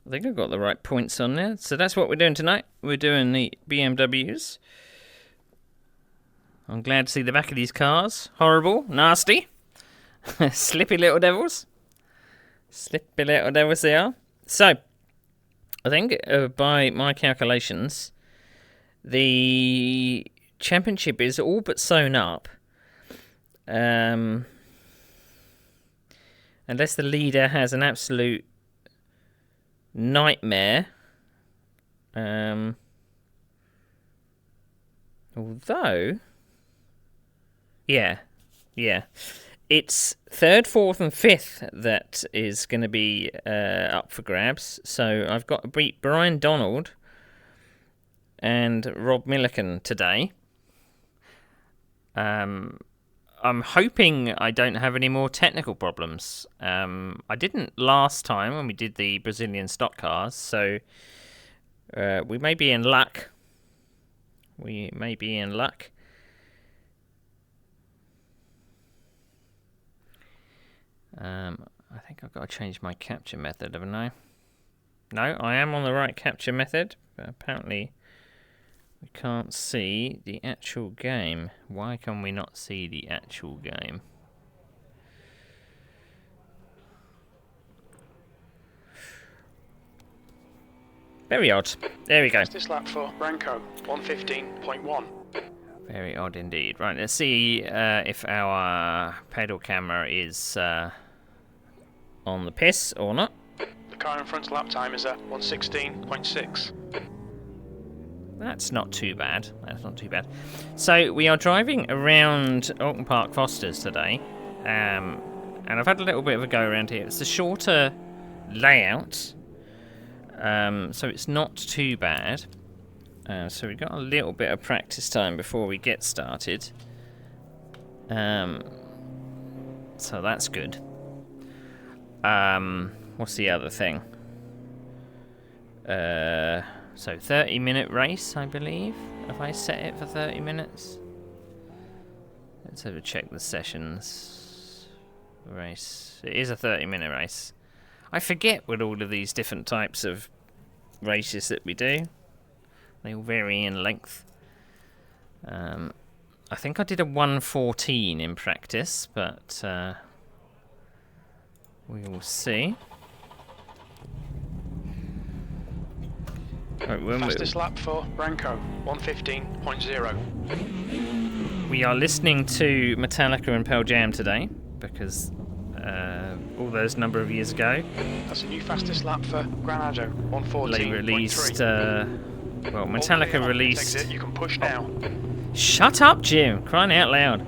I think I got the right points on there. So that's what we're doing tonight. We're doing the BMWs. I'm glad to see the back of these cars. Horrible, nasty, slippy little devils. Slippy little devils they are. So, I think by my calculations, the championship is all but sewn up. Unless the leader has an absolute nightmare. Although, yeah. It's third, fourth, and fifth that is going to be up for grabs. So I've got to beat Brian Donald and Rob Milliken today. I'm hoping I don't have any more technical problems. I didn't last time when we did the Brazilian stock cars, so we may be in luck. I think I've got to change my capture method, haven't I? No, I am on the right capture method, but apparently we can't see the actual game. Why can we not see the actual game? Very odd. There we go. This lap for Branco, 115.1. Very odd indeed. Right, let's see if our pedal camera is on the piss or not. The car in front's lap time is at 116.6. That's not too bad. So we are driving around Oulton Park Fosters today, and I've had a little bit of a go around here. It's a shorter layout, so it's not too bad. So we've got a little bit of practice time before we get started. So that's good. What's the other thing? So 30-minute race, I believe. Have I set it for 30 minutes? Let's have a check the sessions. Race. It is a 30-minute race. I forget with all of these different types of races that we do. They all vary in length. I think I did a 1:14 in practice, but we will see. Right, Fastest lap for Branco, 115.0. We are listening to Metallica and Pearl Jam today, because all those number of years ago, that's a new fastest lap for Granado, 114.3. they released. Well, Metallica released. Exit, you can push now. Shut up, Jim! Crying out loud.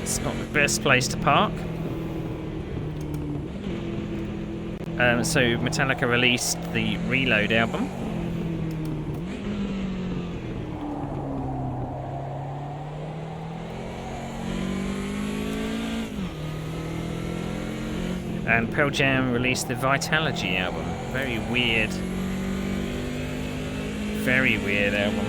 It's not the best place to park. So Metallica released the Reload album. And Pearl Jam released the Vitalogy album. Very weird album.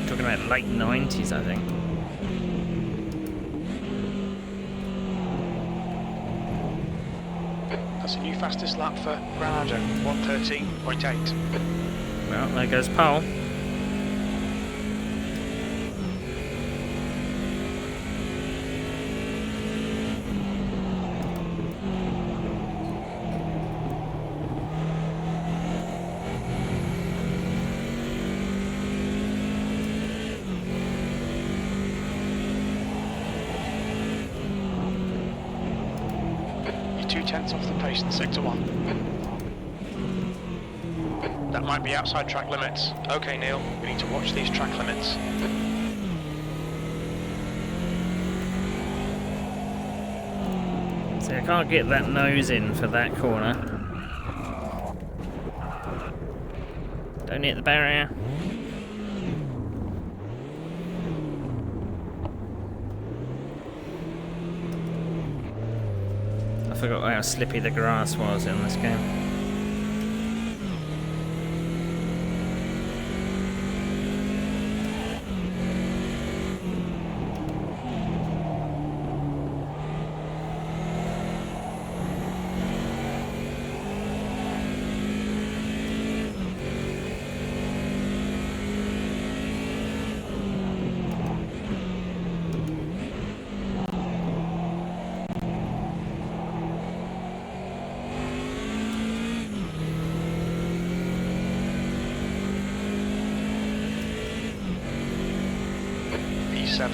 Talking about late 90s, I think. That's a new fastest lap for Granado, 113.8. Well, there goes Paul. You're 2/10 off the pace in sector 1. That might be outside track limits. Okay, Neil, we need to watch these track limits. See, I can't get that nose in for that corner. Don't hit the barrier. I forgot how slippy the grass was in this game. P7.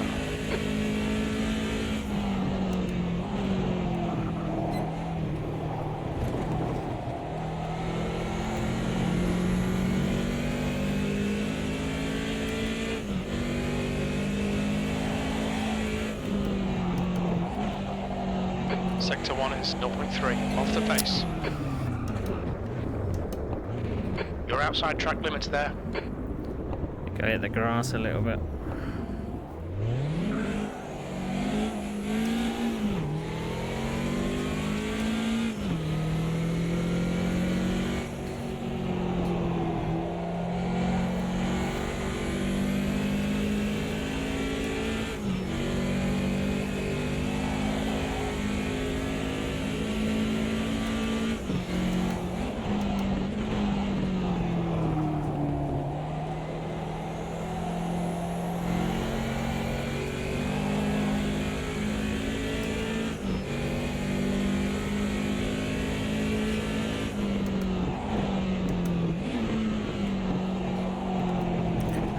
Sector 1 is 0.3, off the pace. You're outside track limits there. Go hit the grass a little bit.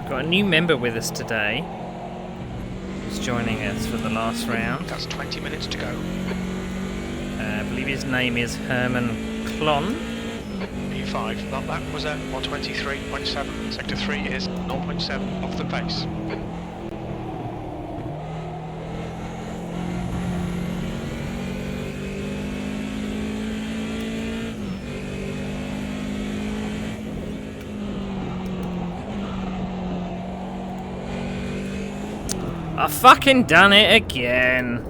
Got a new member with us today. He's joining us for the last round. That's 20 minutes to go. I believe his name is Herman Klon. P5, that was at 123.7. Sector 3 is 0.7, off the pace. I fucking done it again.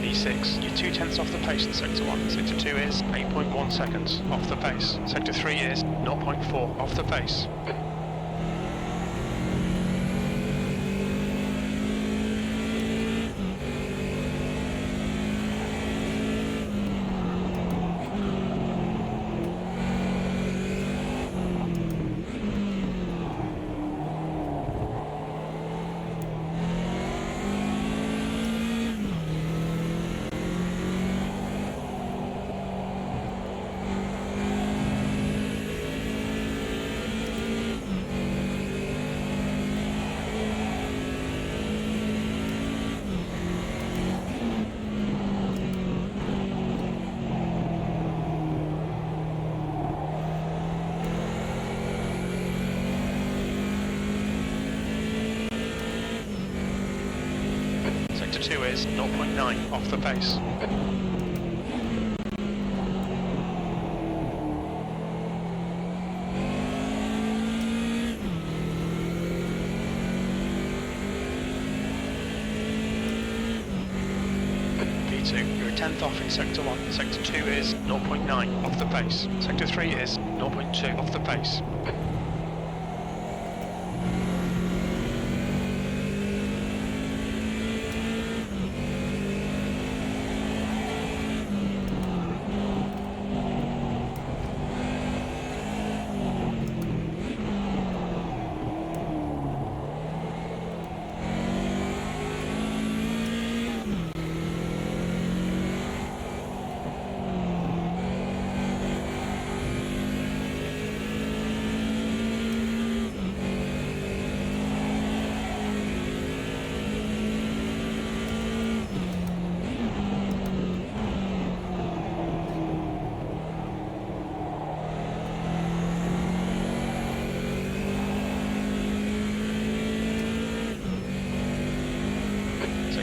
P6, you're 2/10 off the pace in Sector 1. Sector 2 is 8.1 seconds, off the pace. Sector 3 is 0.4, off the pace. Sector 2 is 0.9, off the pace. P2, you're a 10th off in Sector 1. Sector 2 is 0.9, off the pace. Sector 3 is 0.2, off the pace.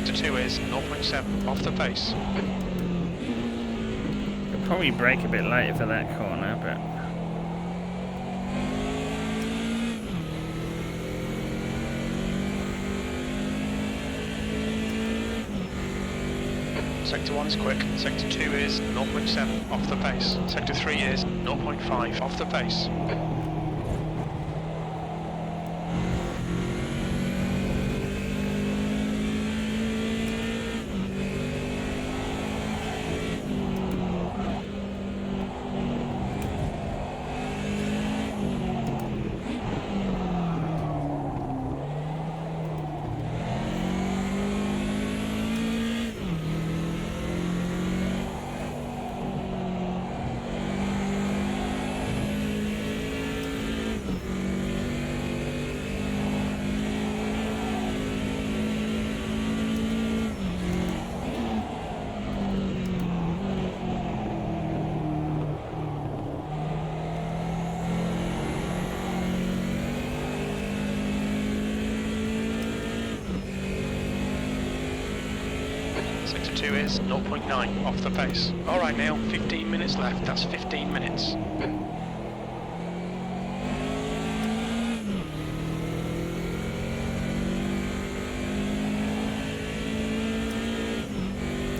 Sector 2 is 0.7 off the pace. Could probably brake a bit later for that corner, but... Sector 1 is quick. Sector 2 is 0.7 off the pace. Sector 3 is 0.5 off the pace. Sector 2 is 0.9 off the pace. Alright Neil, 15 minutes left, that's 15 minutes.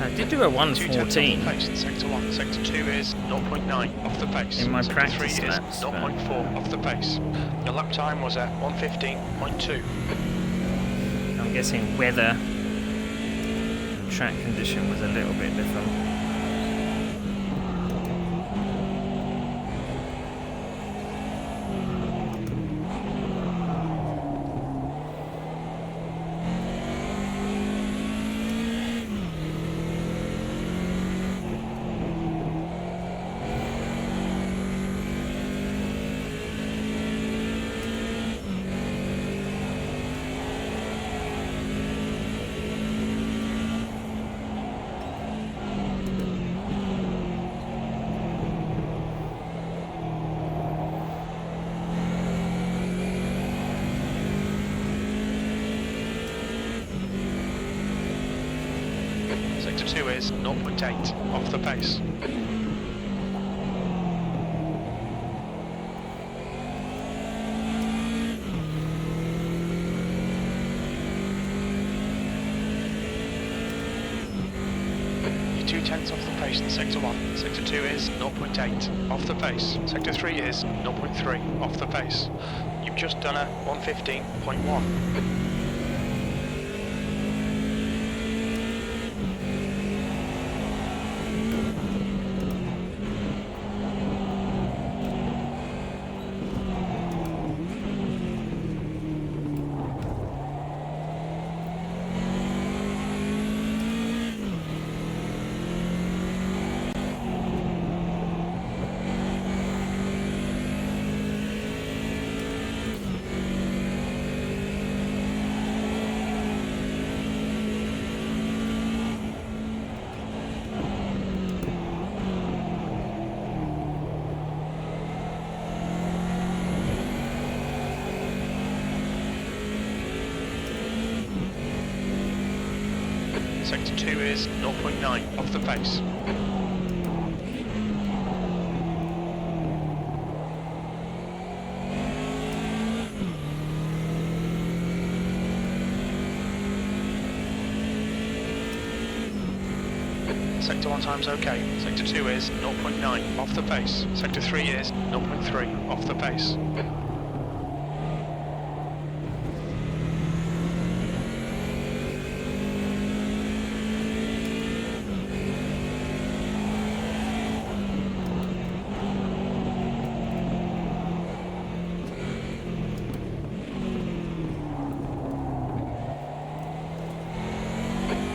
I did do a 1:14 pace in Sector 1. Sector 2 is 0.9 off the pace. in my Sector practice 3 is laps. but 0.4 off the pace. Your lap time was at 1:15.2. I'm guessing weather and track condition was a little bit different. Sector 2 is 0.8 off the pace. You're 2/10 off the pace in Sector 1. Sector 2 is 0.8 off the pace. Sector 3 is 0.3 off the pace. You've just done a 1:15.1. Sector 2 is 0.9 off the pace. Sector 1 time's okay. Sector 2 is 0.9 off the pace. Sector 3 is 0.3 off the pace.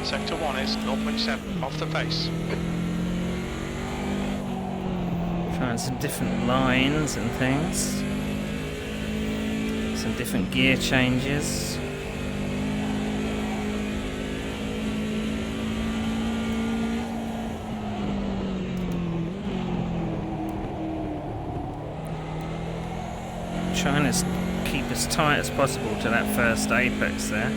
Sector 1 is 0.7 off the pace. Trying some different lines and things. Some different gear changes. Trying to keep as tight as possible to that first apex there.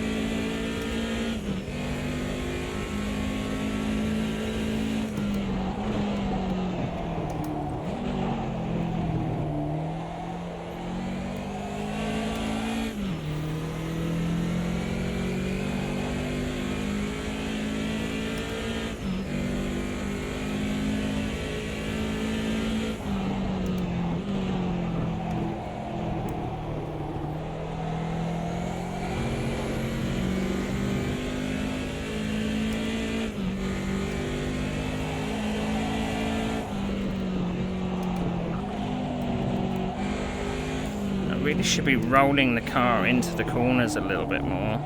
really should be rolling the car into the corners a little bit more.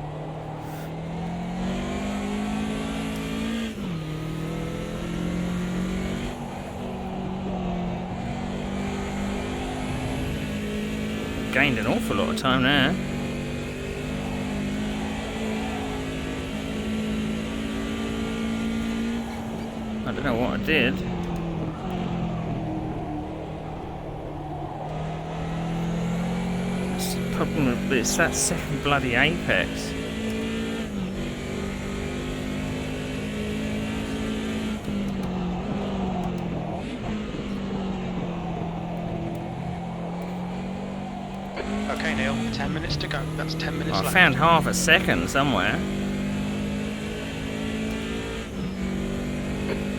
Gained an awful lot of time there. I don't know what I did. It's the problem with it's that second bloody apex. Okay, Neil, 10 minutes to go. That's 10 minutes I left. found half a second somewhere.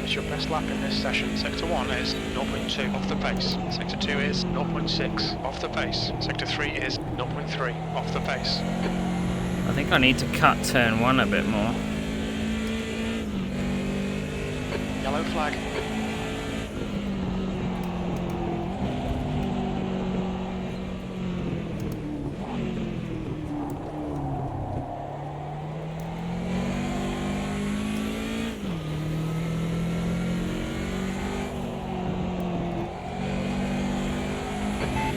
It's your best lap in this session. Sector 1 is 0.2 off the pace. Sector 2 is 0.6 off the pace. Sector 3 is 0.3 off the pace. I think I need to cut turn 1 a bit more. Yellow flag.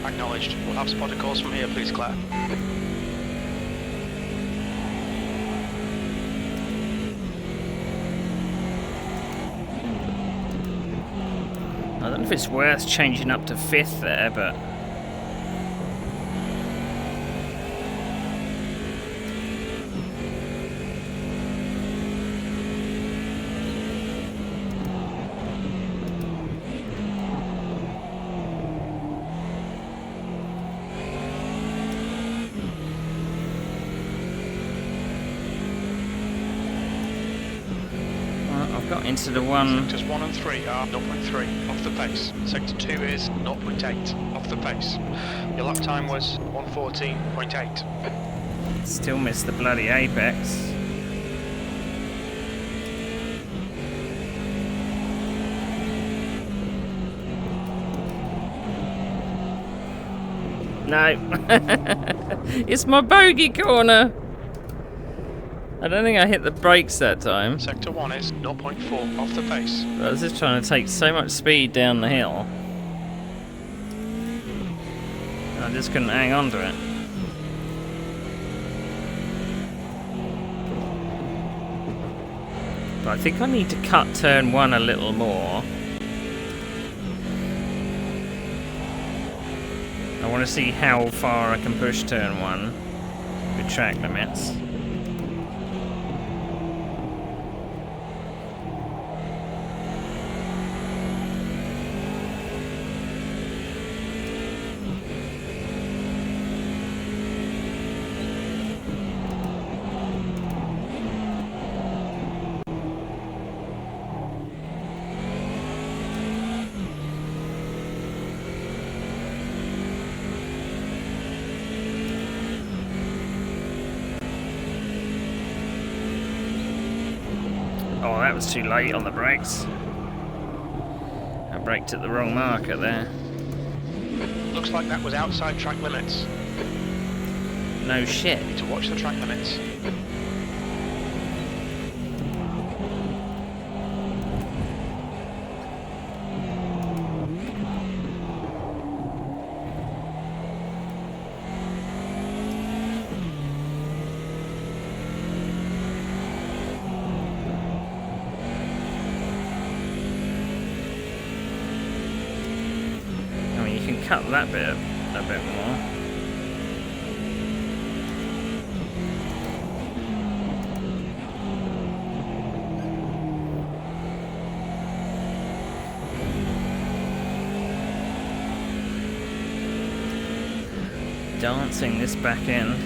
Acknowledged. We'll have spotter calls from here, please, Claire. I don't know if it's worth changing up to 5th there, but... got into the one. Sectors 1 and 3 are 0.3 off the pace. Sector 2 is 0.8 off the pace. Your lap time was 1:14.8. Still missed the bloody apex. No. It's my bogey corner. I don't think I hit the brakes that time. Sector 1 is 0.4 off the pace. I was just trying to take so much speed down the hill. I just couldn't hang on to it. But I think I need to cut turn 1 a little more. I want to see how far I can push turn 1 with track limits. Oh, that was too late on the brakes. I braked at the wrong marker there. Looks like that was outside track limits. No shit. Need to watch the track limits. Cut that bit a bit more. Dancing this back end.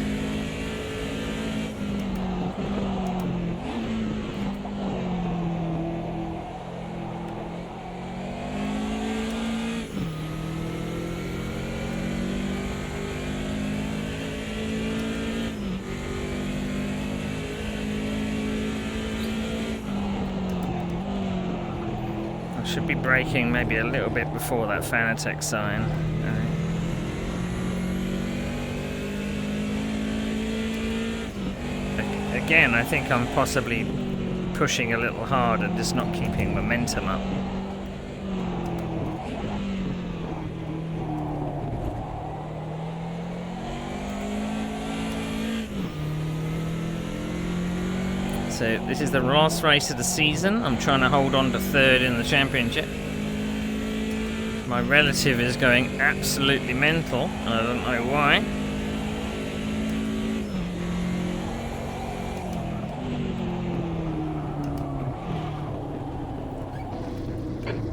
Should be braking maybe a little bit before that Fanatec sign. again, I think I'm possibly pushing a little hard and just not keeping momentum up. So this is the last race of the season. I'm trying to hold on to third in the championship. My relative is going absolutely mental, and I don't know why.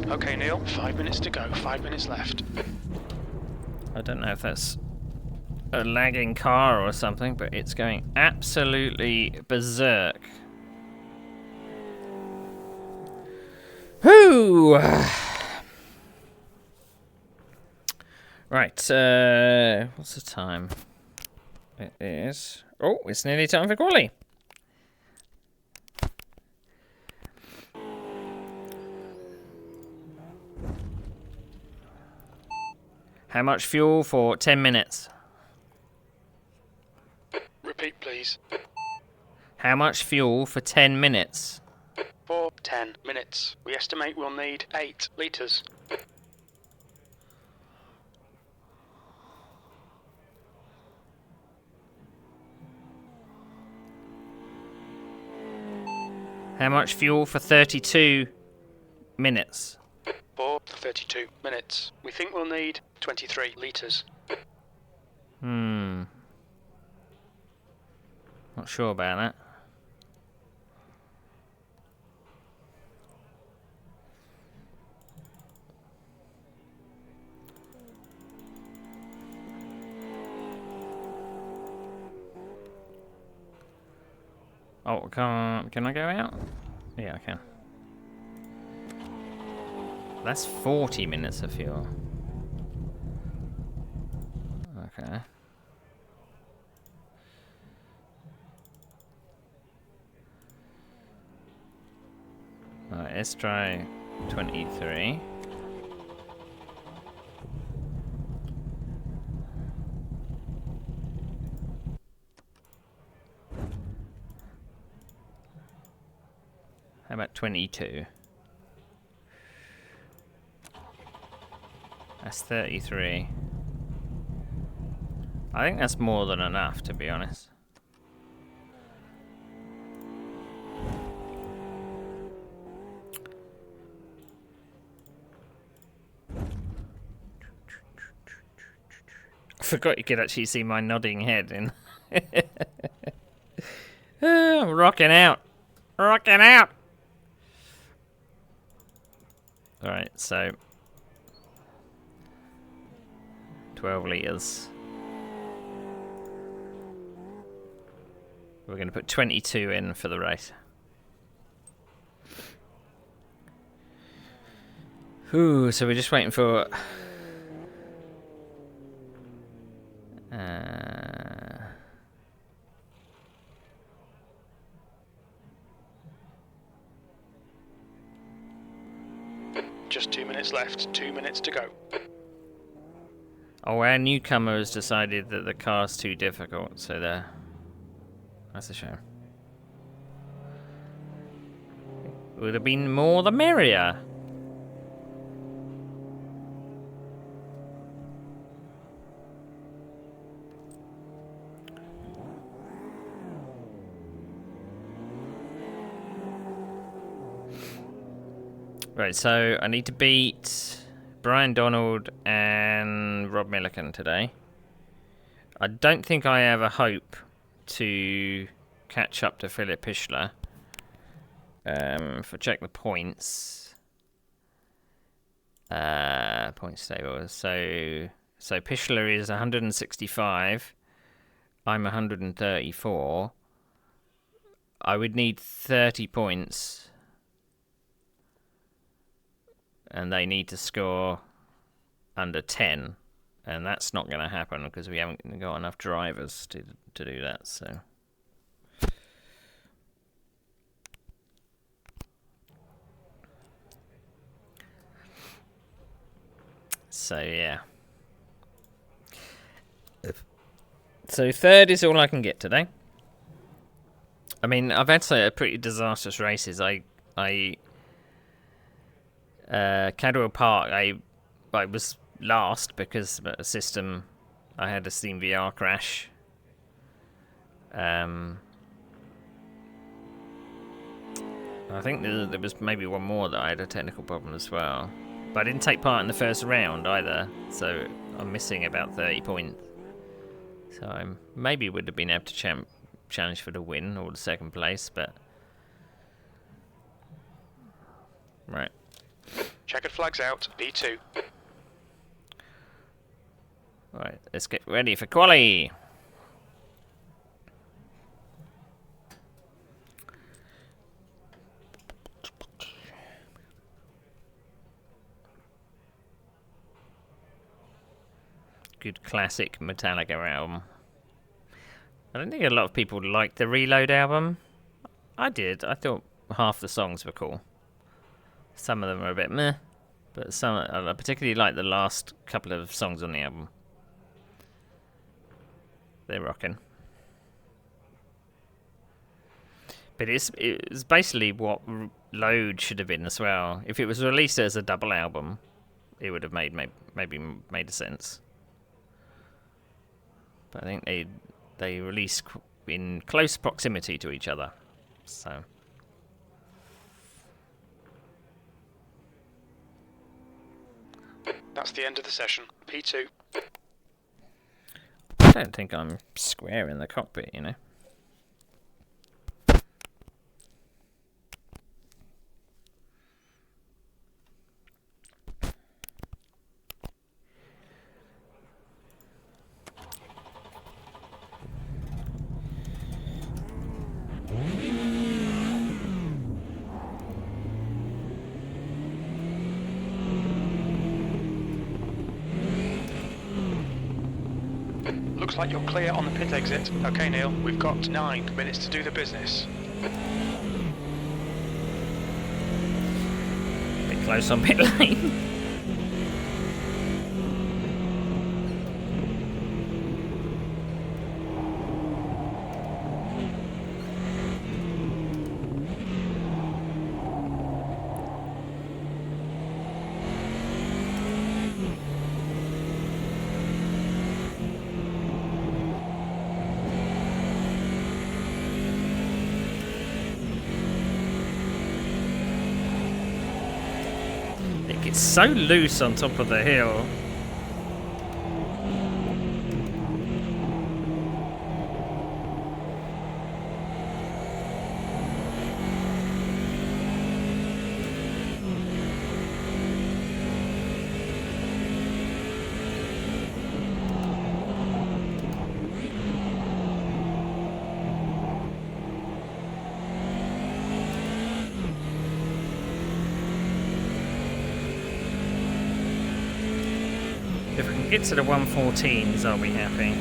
Okay, Neil, 5 minutes to go, 5 minutes left. I don't know if that's a lagging car or something, but it's going absolutely berserk. Whoo! Right, what's the time? It is... Oh, it's nearly time for quali. How much fuel for 10 minutes? Repeat, please. How much fuel for 10 minutes? For 10 minutes. We estimate we'll need 8 litres. How much fuel for 32 minutes? For 32 minutes. We think we'll need 23 litres. Not sure about that. Oh, can I go out? Yeah, I can. That's 40 minutes of fuel. Okay. Alright, let's try 23. How about 22? That's 33. I think that's more than enough, to be honest. I forgot you could actually see my nodding head in. I'm rocking out. Rocking out! Alright, so 12 litres. We're going to put 22 in for the race. Ooh, so we're just waiting for... Just 2 minutes left, 2 minutes to go. Oh, our newcomer has decided that the car's too difficult, so that's a shame. Would have been more the merrier. Right, so I need to beat Brian Donald and Rob Milliken today. I don't think I have a hope to catch up to Philip Pichler. If I check the points, points table. So Pichler is 165. I'm 134. I would need 30 points. And they need to score under 10, and that's not going to happen because we haven't got enough drivers to do that. So yeah. So third is all I can get today. I mean, I've had some pretty disastrous races. Cadwell Park, I was last because a system, I had a Steam VR crash. I think there was maybe one more that I had a technical problem as well. But I didn't take part in the first round either, so I'm missing about 30 points. So I maybe would have been able to challenge for the win or the second place, but... Right. Checkered flags out, B2. Right, let's get ready for quali. Good classic Metallica album. I don't think a lot of people liked the Reload album. I did. I thought half the songs were cool. Some of them were a bit meh, but some I particularly like the last couple of songs on the album. They're rocking. But it's basically what Load should have been as well. If it was released as a double album, it would have maybe made sense. But I think they release in close proximity to each other, so. That's the end of the session. P2. I don't think I'm square in the cockpit, you know. Looks like you're clear on the pit exit. Okay, Neil, we've got 9 minutes to do the business. Bit close on pit lane. It's so loose on top of the hill. If we can get to the 114s, I'll be happy.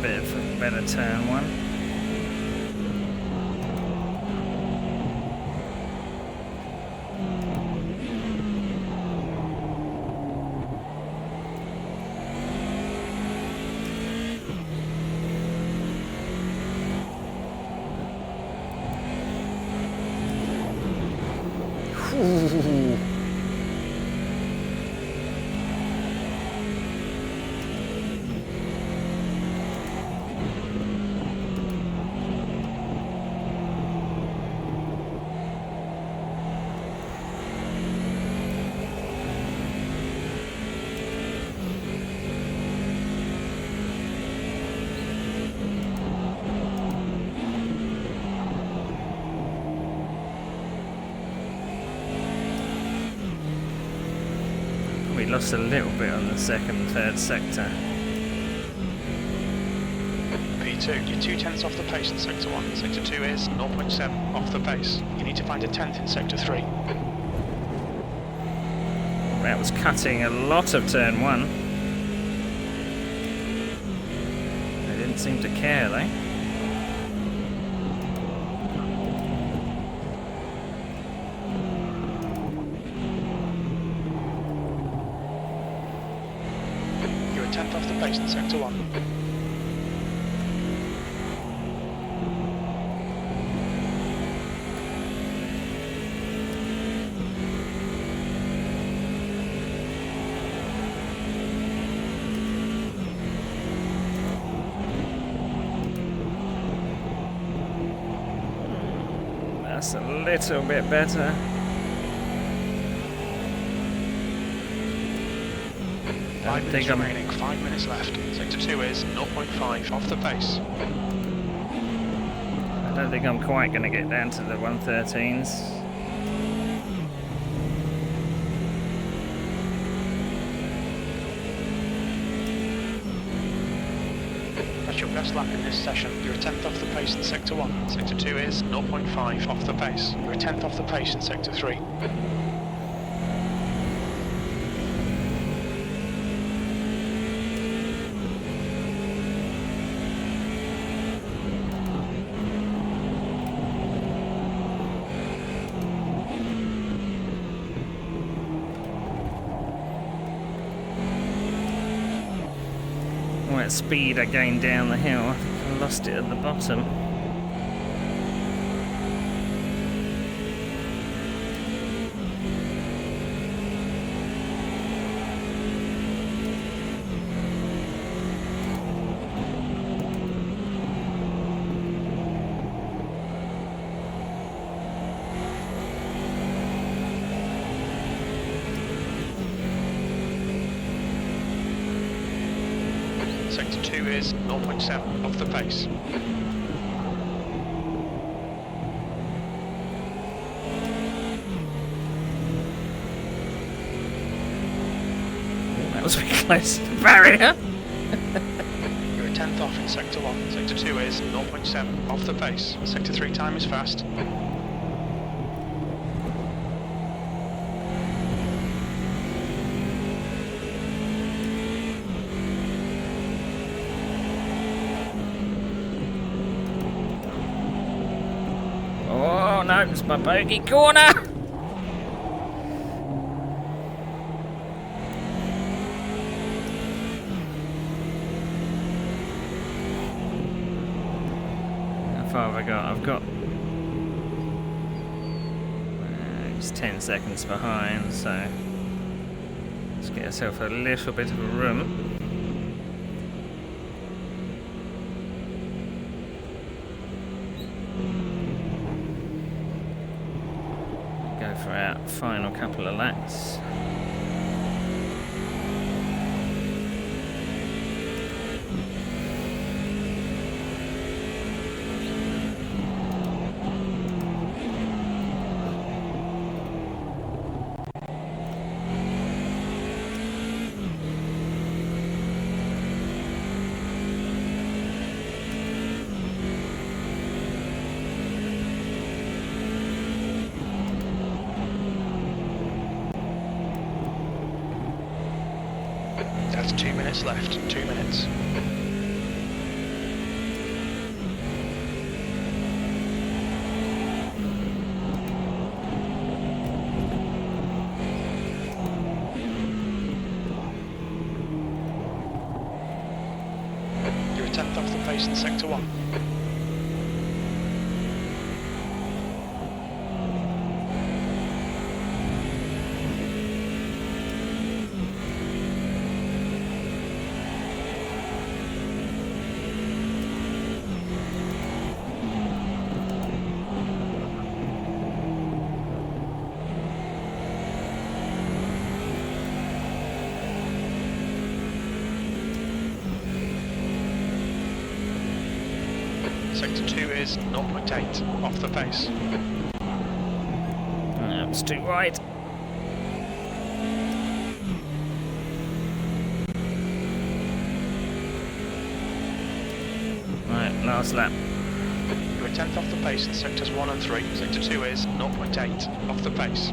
Bit of a better turn one. Ooh. We lost a little bit on the second, third sector. P2, you're 2/10 off the pace in sector 1. Sector 2 is 0.7 off the pace. You need to find a 10th in sector 3. That was cutting a lot of turn 1. They didn't seem to care though. You're a 10th off the pace in sector 1. That's a little bit better. I 5 think minutes I'm remaining, 5 minutes left. Sector 2 is 0.5 off the pace. I don't think I'm quite going to get down to the 113s. That's your best lap in this session. You're a 10th off the pace in sector 1. Sector 2 is 0.5 off the pace. You're a 10th off the pace in sector 3. All that speed I gained down the hill, I think I lost it at the bottom. Sector 2 is 0.7 off the pace. That was very close to the barrier. You're a 10th off in sector 1. Sector 2 is 0.7 off the pace. Sector 3 time is fast. Oh no, it's my bogey corner! How far have I got? I've got... it's 10 seconds behind, so... let's get ourselves a little bit of a room. Go for our final couple of laps. That's 2 minutes left. 2 minutes. You're a 10th off the pace in sector 1. Sector 2 is 0.8 off the face. That was too wide. Right, last lap. You're a tenth off the pace in sectors 1 and 3. Sector 2 is 0.8 off the pace.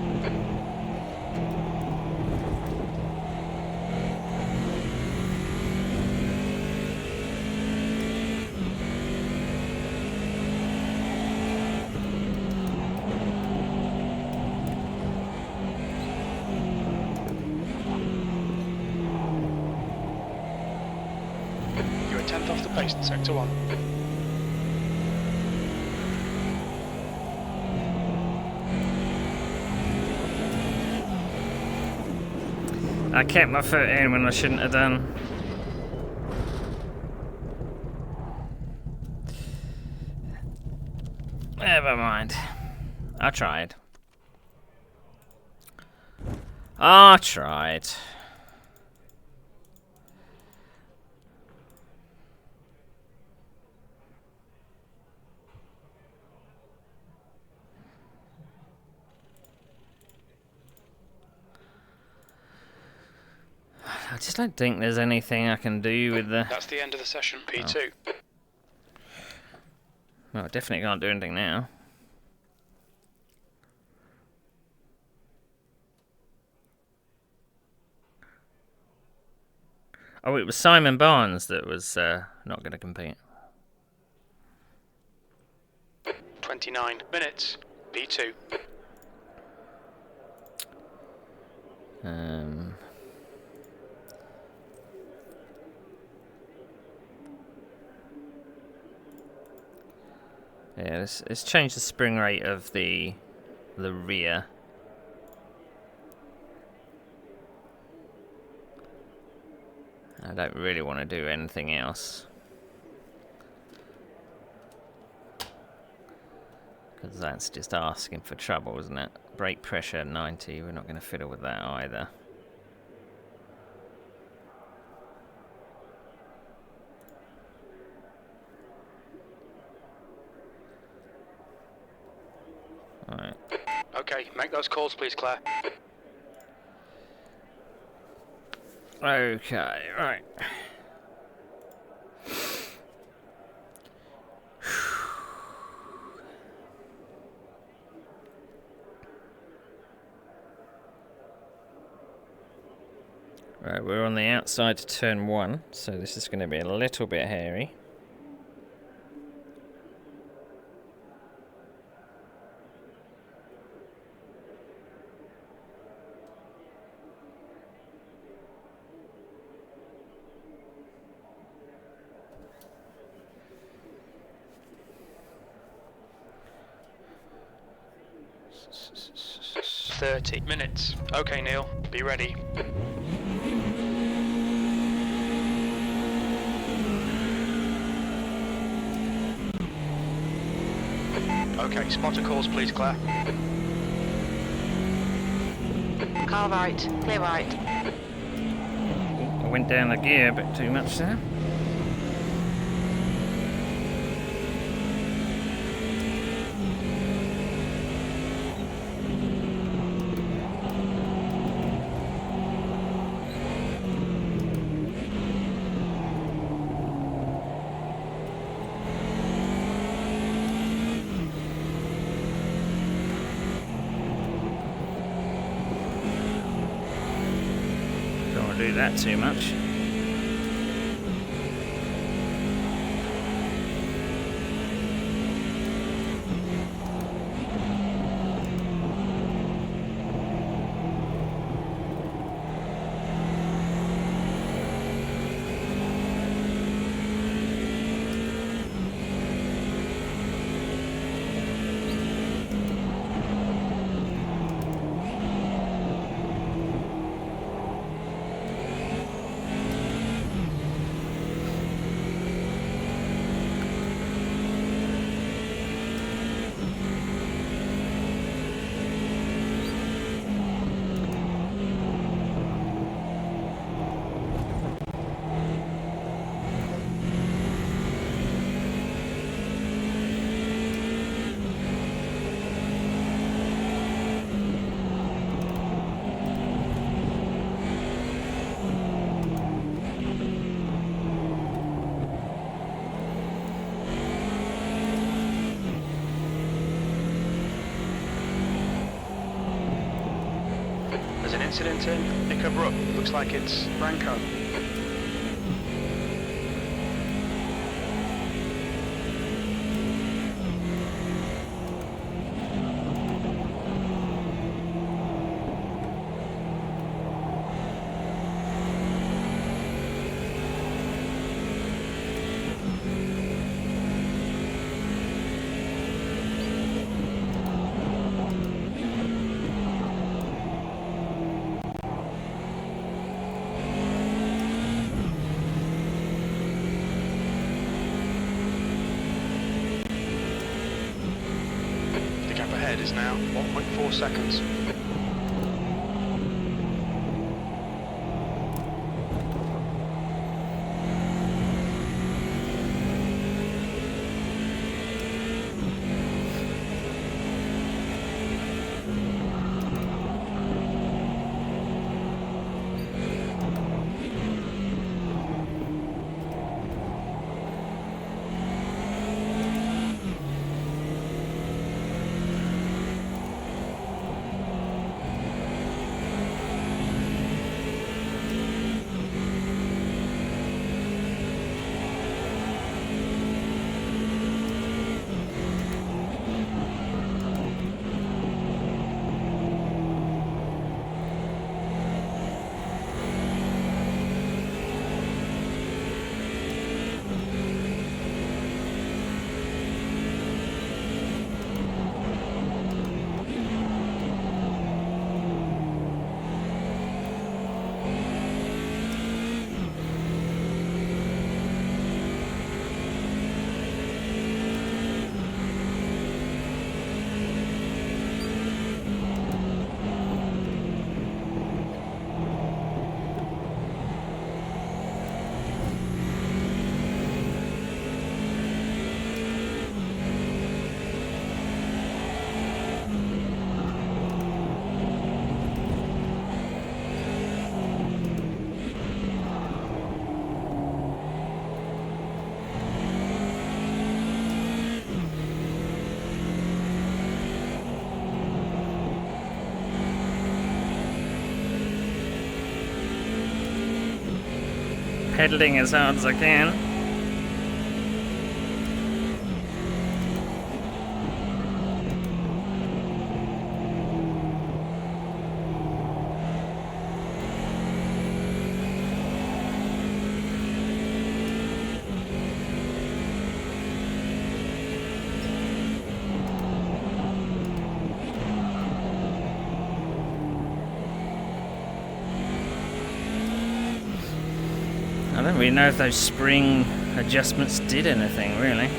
You're a tenth off the pace in sector 1. I kept my foot in when I shouldn't have done. Never mind. I tried. I tried. I just don't think there's anything I can do with the... That's the end of the session, P2. Well, I definitely can't do anything now. Oh, it was Simon Barnes that was not going to compete. 29 minutes, P2. Yeah, let's change the spring rate of the rear. I don't really want to do anything else. Because that's just asking for trouble, isn't it? Brake pressure 90, we're not going to fiddle with that either. Alright. Okay, make those calls please, Claire. Okay, right. Right, we're on the outside to turn 1, so this is going to be a little bit hairy. Minutes. Okay, Neil, be ready. Okay, spotter calls please, Claire. Car right, clear right. I went down the gear a bit too much there. Do that too much. Incident in Nick Brook. Looks like it's Branco. The gap ahead is now 1.4 seconds. Pedaling as hard as I can. I don't really know if those spring adjustments did anything, really.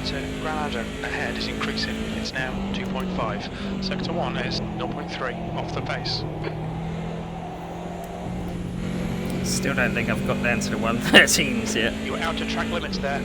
To Granada ahead is increasing. It's now 2.5. Sector 1 is 0.3 off the pace. Still don't think I've got down to the 113s yet. You're out of track limits there.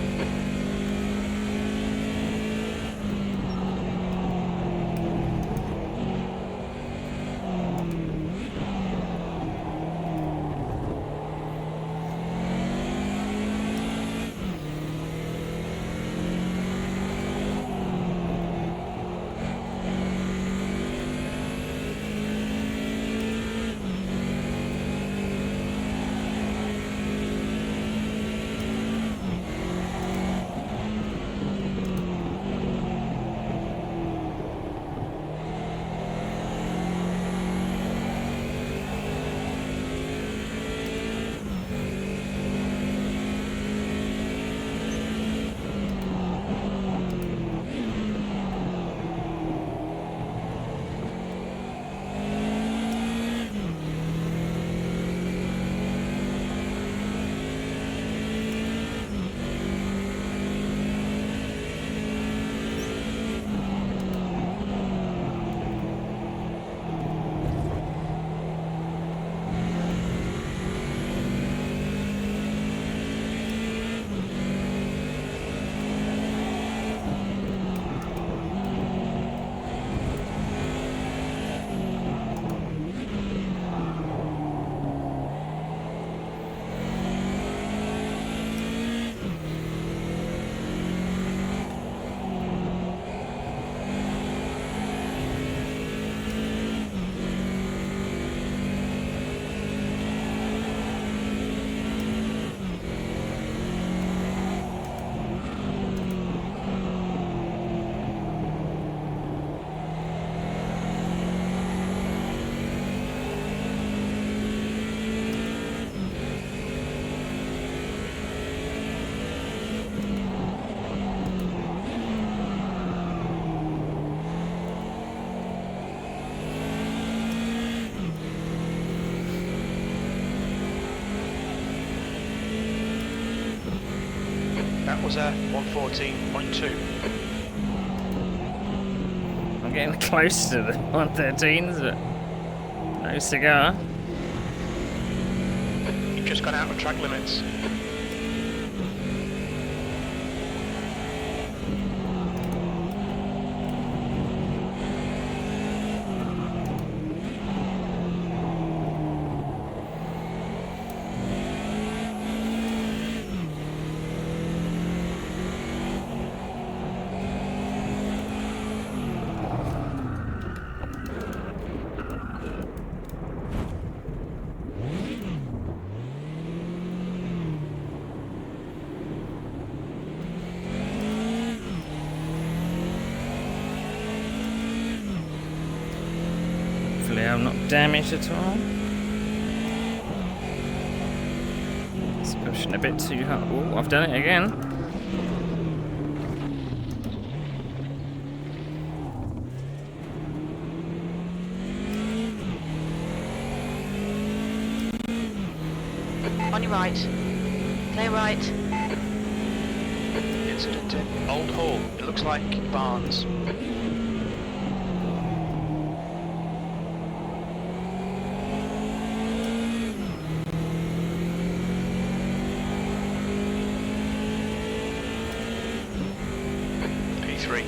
was a 114.2. I'm getting close to the 113s, but no cigar. You've just gone out of track limits. Hopefully I'm not damaged at all. It's pushing a bit too hard. Oh, I've done it again. On your right. Clear right. Incident in Old Hall. It looks like Barnes. P3.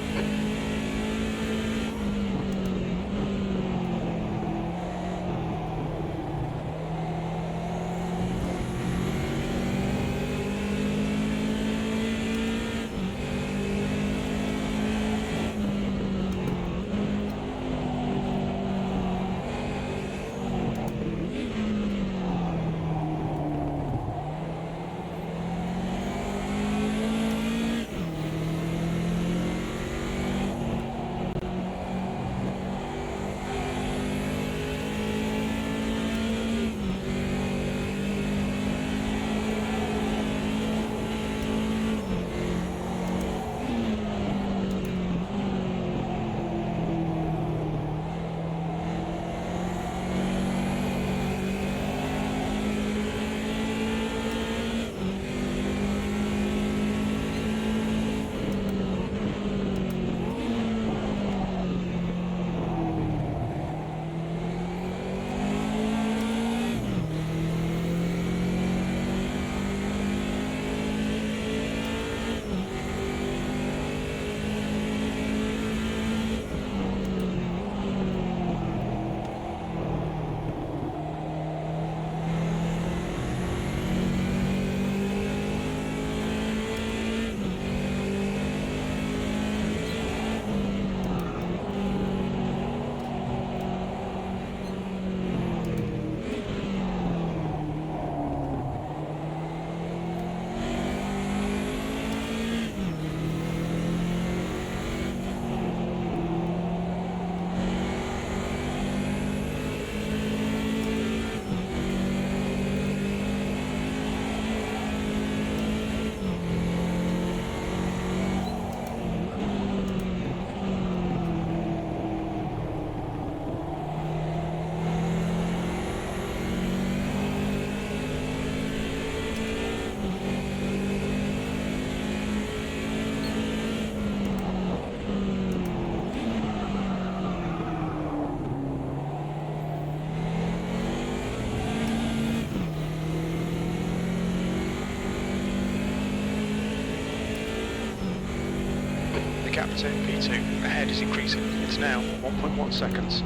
The gap to P2 ahead is increasing. It's now 1.1 seconds.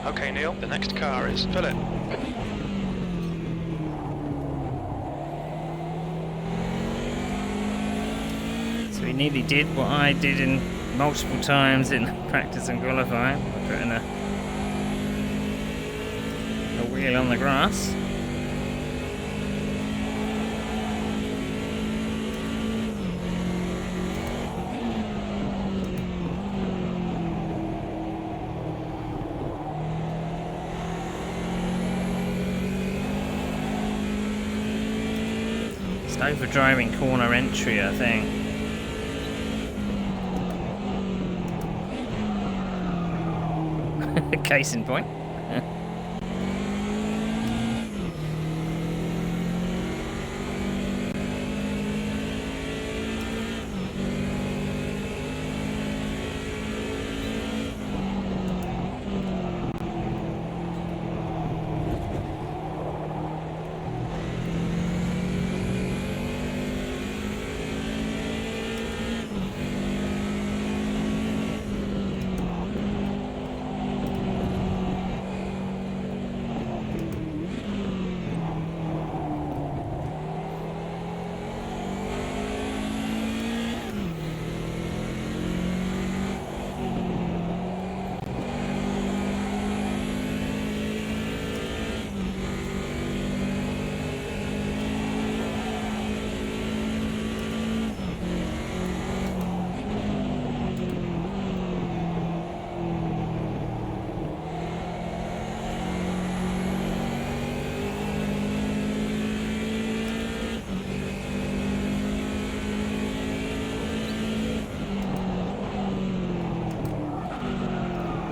Okay, Neil, the next car is Philip. So we nearly did what I did in multiple times in practice and qualifying, putting a wheel on the grass. overdriving corner entry, I think. Case in point.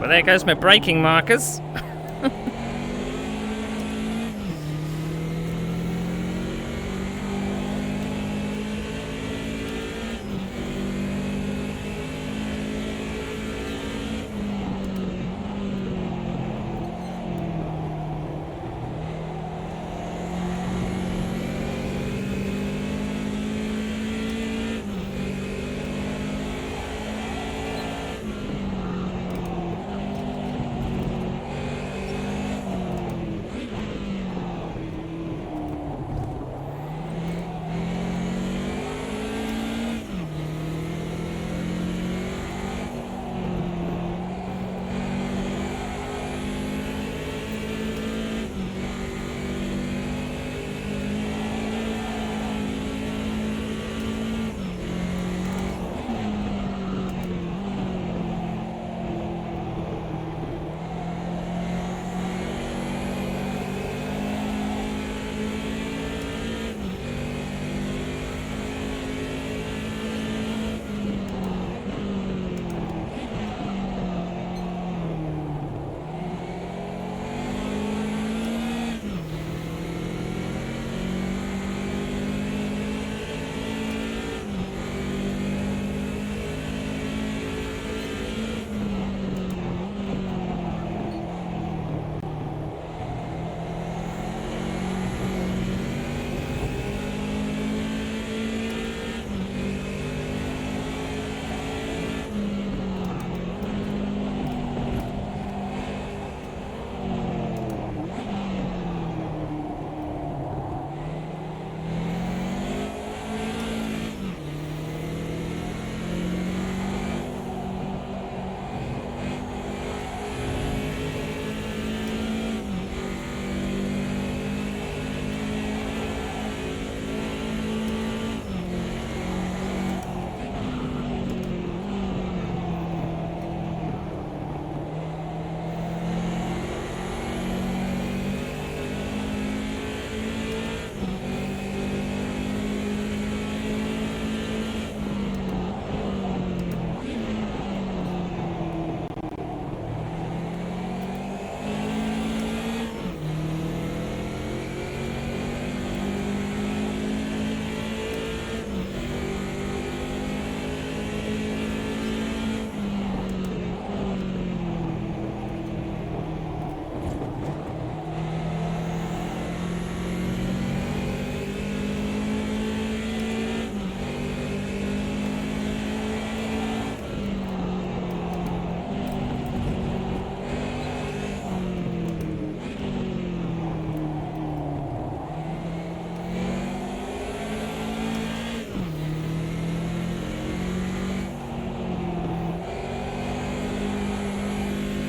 Well, there goes my braking markers.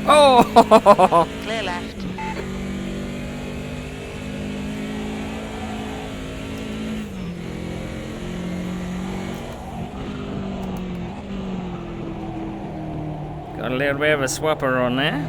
Oh! Clear left. Got a little bit of a swapper on there.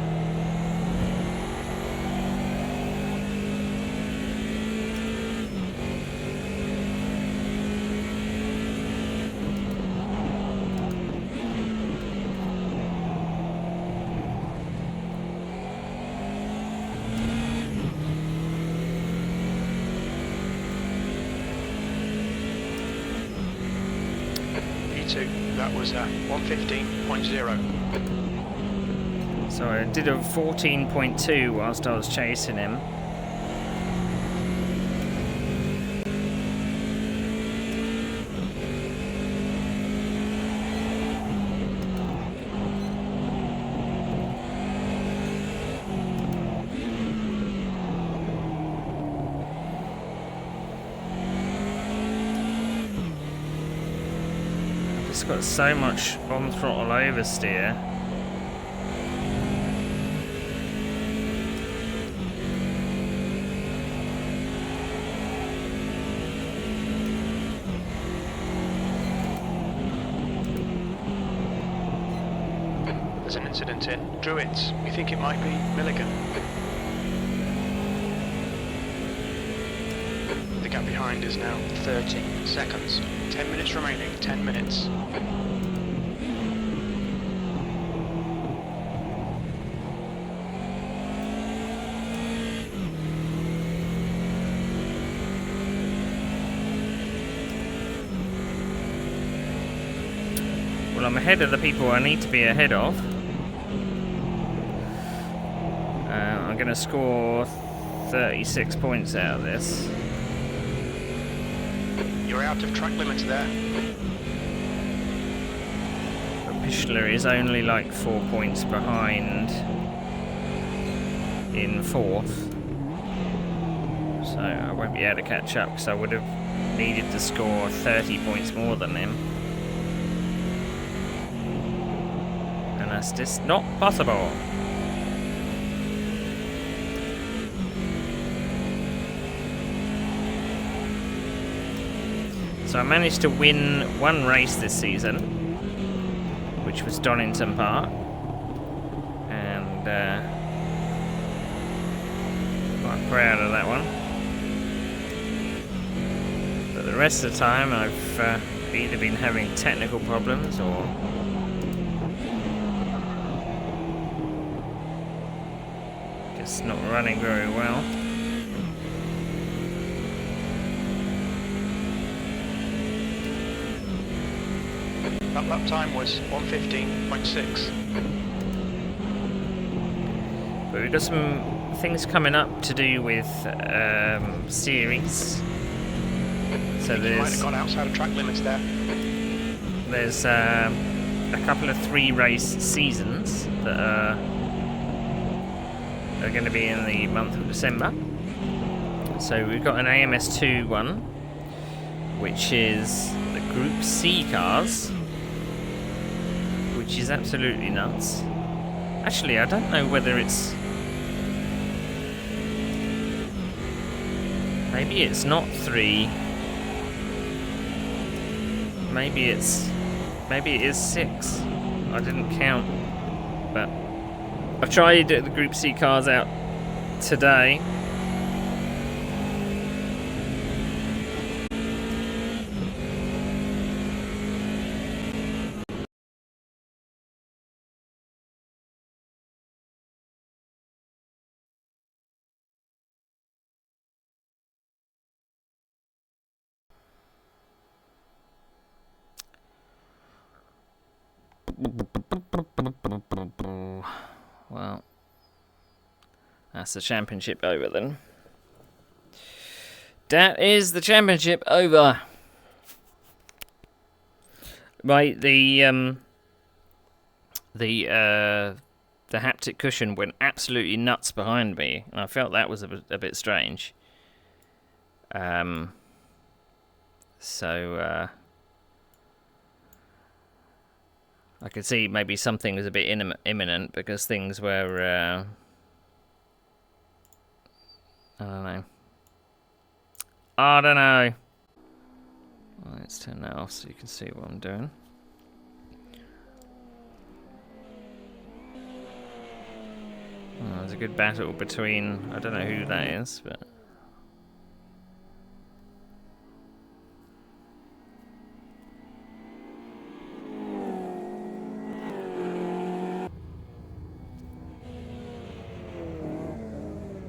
That was 115.0. So I did a 14.2 whilst I was chasing him. It's got so much on throttle oversteer. There's an incident in Druids. We think it might be Milligan. The gap behind is now 30 seconds. 10 minutes remaining. 10 minutes. Well, I'm ahead of the people I need to be ahead of. I'm going to score 36 points out of this. You're out of track limits there. But Pichler is only like 4 points behind in 4th. So I won't be able to catch up because I would have needed to score 30 points more than him. And that's just not possible. So I managed to win one race this season, which was Donington Park, and quite proud of that one. But the rest of the time I've either been having technical problems or just not running very well. That lap time was 115.6. But we've got some things coming up to do with series. So You might have gone outside of track limits there. there's a couple of 3-race seasons that are going to be in the month of December. So we've got an AMS2 one, which is the Group C cars, which is absolutely nuts. Actually, I don't know whether it's... Maybe it's not 3. Maybe it is 6. I didn't count. But I've tried the Group C cars out today. Well, that's the championship over then. That is the championship over. Right, the haptic cushion went absolutely nuts behind me, and I felt that was a bit strange. So I could see maybe something was a bit imminent because things were I don't know. Well, let's turn that off so you can see what I'm doing. Oh, there's a good battle between, I don't know who that is, but...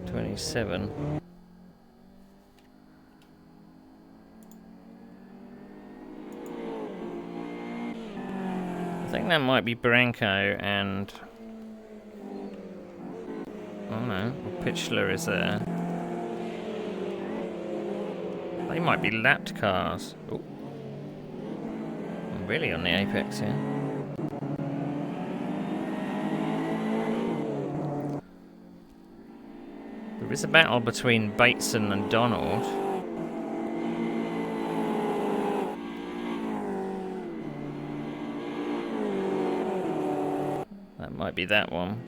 '27. think that might be Branko and... Oh no, Pitchler is there. They might be lapped cars. Oh. I'm really on the apex here. There is a battle between Bateson and Donald. That might be that one.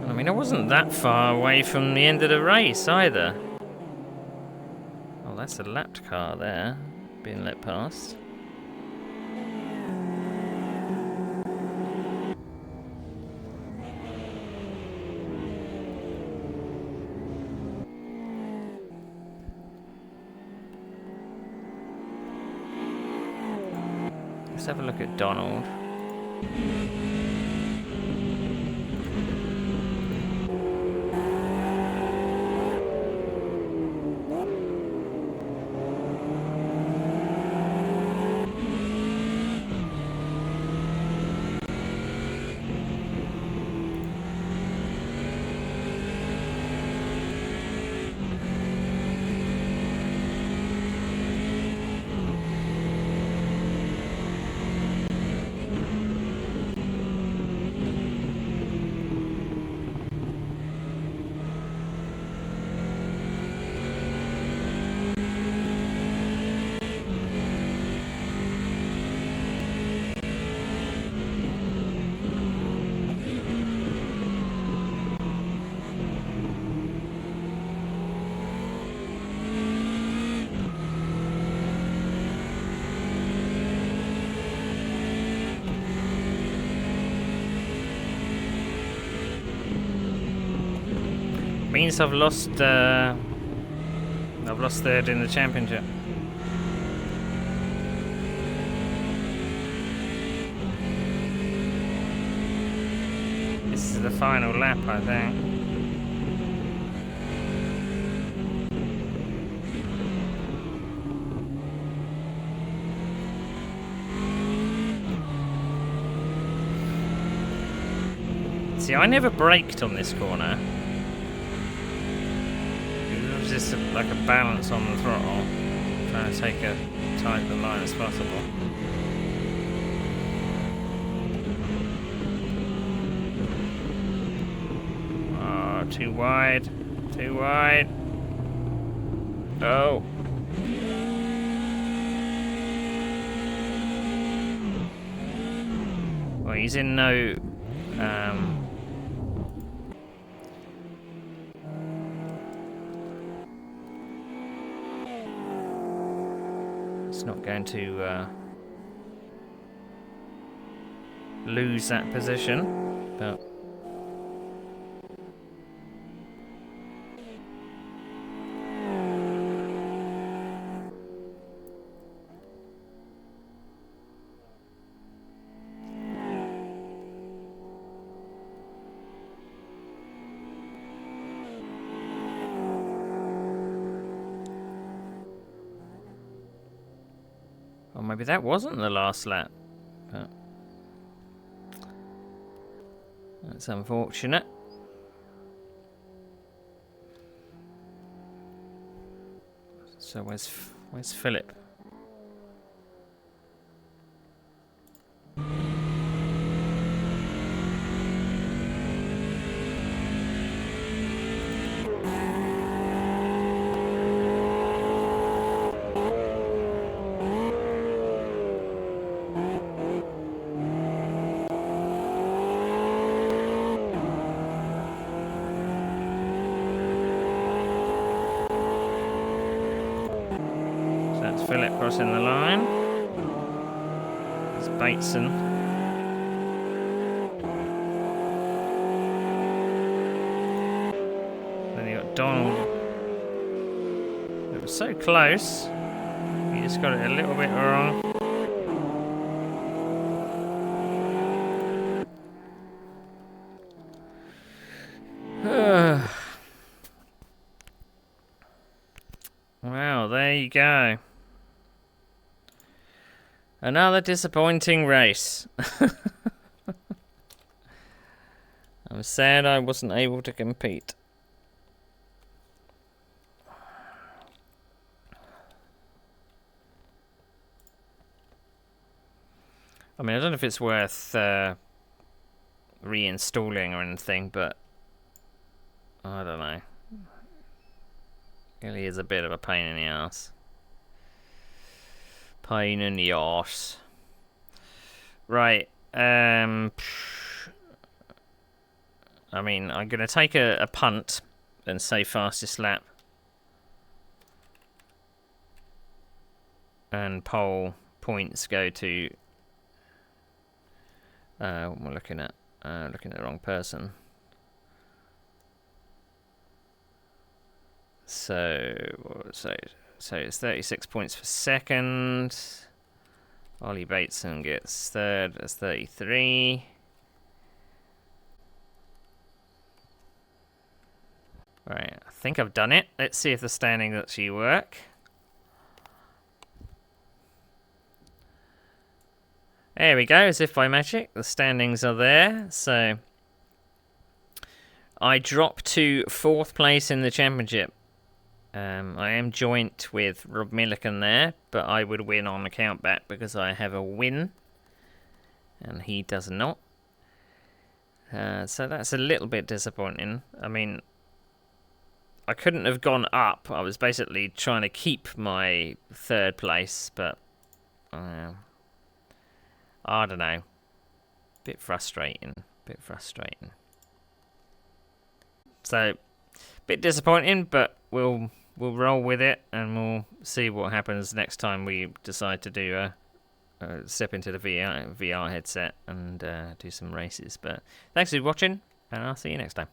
I mean, I wasn't that far away from the end of the race either. Oh, that's a lapped car there, being let past. Let's have a look at Donald. Means I've lost third in the championship. This is the final lap, I think. See, I never braked on this corner. Just like a balance on the throttle, trying to take a tight the line as possible. Oh, too wide, too wide. Oh. Well, he's in no not going to lose that position, but or maybe that wasn't the last lap, but that's unfortunate. So where's Philip? Philip crossing the line. It's Bateson. Then you got Donald. It was so close. You just got it a little bit wrong. Well, there you go. Another disappointing race. I'm sad I wasn't able to compete. I mean, I don't know if it's worth reinstalling or anything, but I don't know. It really is a bit of a pain in the ass. Pain in the arse. Right. I mean, I'm going to take a punt and say fastest lap. And pole points go to... what am I looking at? Looking at the wrong person. So it's 36 points for second. Ollie Bateson gets third. That's 33. Right, I think I've done it. Let's see if the standings actually work. There we go, as if by magic. The standings are there. So I dropped to 4th place in the championship. I am joint with Rob Milliken there, but I would win on the count back because I have a win, and he does not. So that's a little bit disappointing. I mean, I couldn't have gone up. I was basically trying to keep my 3rd place, but I don't know. Bit frustrating. So, bit disappointing, but we'll roll with it, and we'll see what happens next time we decide to do a step into the VR headset and do some races. But thanks for watching, and I'll see you next time.